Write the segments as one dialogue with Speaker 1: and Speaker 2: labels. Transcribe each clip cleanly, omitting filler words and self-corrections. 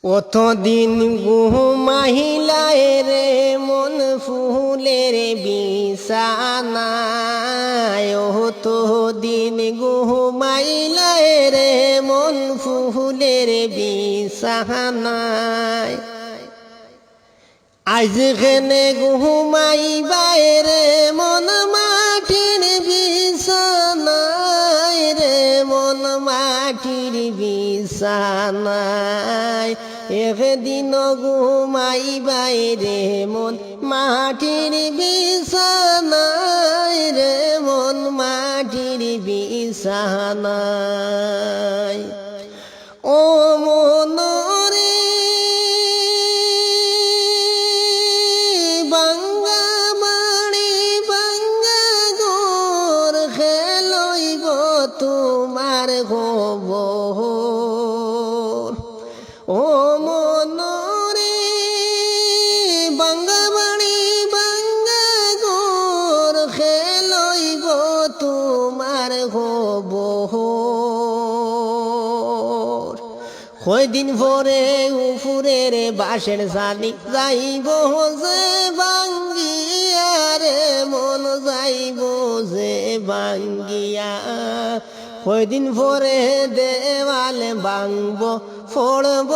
Speaker 1: অতদিন ঘুমাইলায় রে মন ফুলের বিছানায়, অতদিন ঘুমাইলায় রে মন ফুলের বিছানায়। আজখানে ঘুমাইবায় রে মন মাটির বিছানায় রে মন মাটির বিছানায়। একদিন ঘুমাইবাই রে মন মাটির বিছানায় রে মন মাটির বিছানায়। ও মন রে বাঙ্গা মাড়ি বাঙ্গা গোর খেলইব তোমার খবর। ও মন রে বাঙ্গা মাড়ি বাঙ্গা গোর খেলইব তোমার খবর। কয়দিন পরে উফুরের বাঁশের জানি যাইব যে ভাঙ্গিয়া রে মন যাইব যে ভাঙ্গিয়া। কয়দিন পরে দেওয়াল ভাঙব ফোড়ব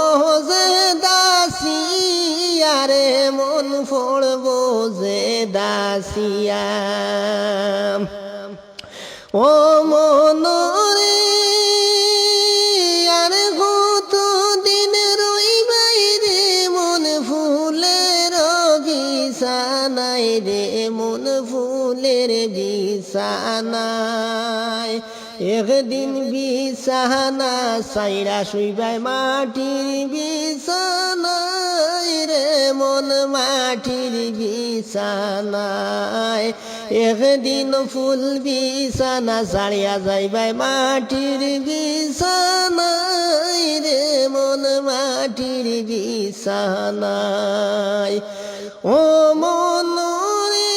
Speaker 1: যে দাসিয়া রে মন ফোড়ব যে দাসিয়া। ও মন রে আর কতদিন রইবাই রে মন ফুলের বিছানায় রে মন ফুলের বিছানায়। একদিন বিছানা সাইরা শুইবাই মাটির বিছানায় রে মন মাটির বিছানায়। একদিন ফুল বিছানা ছাড়িয়া যাইবাই মাটির বিছানায় রে মন মাটির বিছানায়। ও মন রে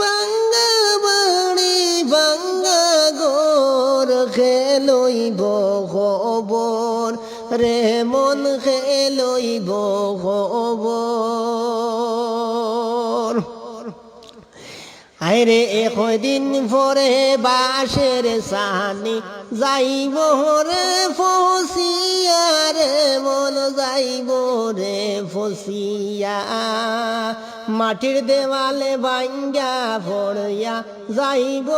Speaker 1: বাঙ্গা বাড়ি বাঙ্গা গোর খেলইব খবর রে মন খেলইব খবর। আইরে একদিন পরে বাঁশের সানি যাইব রে ফসিয়া রে মন যাইব রে ফসিয়া। মাটির দেওয়ালে ভাঙ্গা পড়িয়া যাইব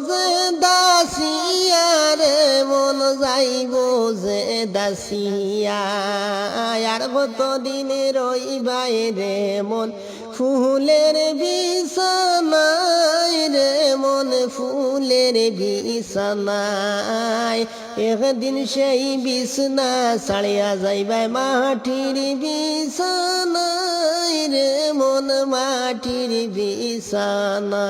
Speaker 1: যে দাসিয়া রে মন যাইব যে দাসিয়া। আর কতদিন রইবাই রে মন ফুলের বিছানায় রে মন ফুলের বিছানায়। একদিন সেই বিছনা ছাড়িয়া যাইবাই মাটির বিছানায় রে মন মাটির বিছানায়।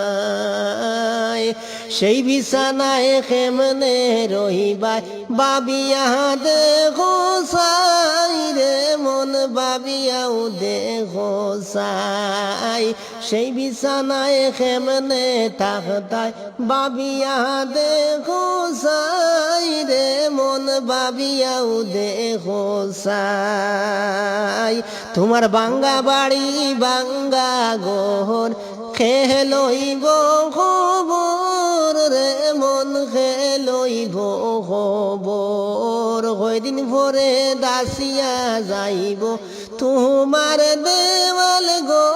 Speaker 1: সেই বিছানায় কেমনে রহিবাই বাবিয়া দেখো সাই রে মন বাবিয়াও দেখো সাই। সেই বিছানায় কেমনে থাকতাই বাবিয়া দেখো সাই রে মন বাবিয়াও দেখো সাই। তোমার বাঙ্গা বাড়ি বাঙ্গা ঘর খেলইব খবর রে মন খেলইব খবর। কয়দিন পরে দাসিয়া যাইব তোমার দেওয়াল গো।